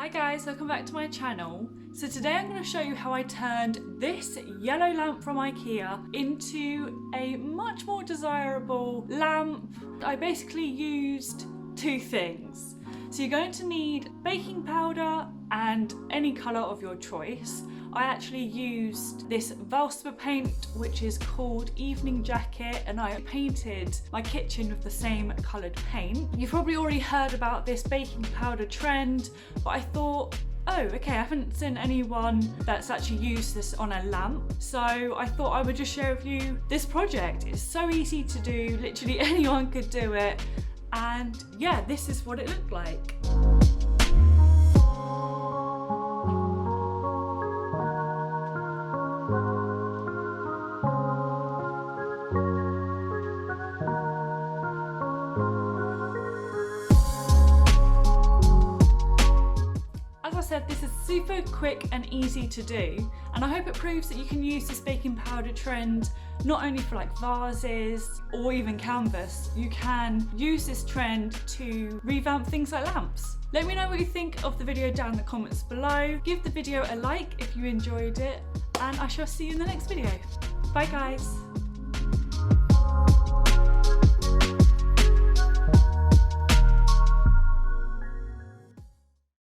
Hi guys, welcome back to my channel. So today I'm going to show you how I turned this yellow lamp from IKEA into a much more desirable lamp. I basically used two things. So you're going to need baking powder and any colour of your choice. I actually used this Valspar paint which is called Evening Jacket, and I painted my kitchen with the same coloured paint. You've probably already heard about this baking powder trend, but I thought, oh okay, I haven't seen anyone that's actually used this on a lamp, so I thought I would just share with you this project. It's so easy to do, literally anyone could do it, and yeah, this is what it looked like. As I said, this is super quick and easy to do, and I hope it proves that you can use this baking powder trend not only for like vases or even canvas. You can use this trend to revamp things like lamps. Let me know what you think of the video down in the comments below. Give the video a like if you enjoyed it, and I shall see you in the next video. Bye guys.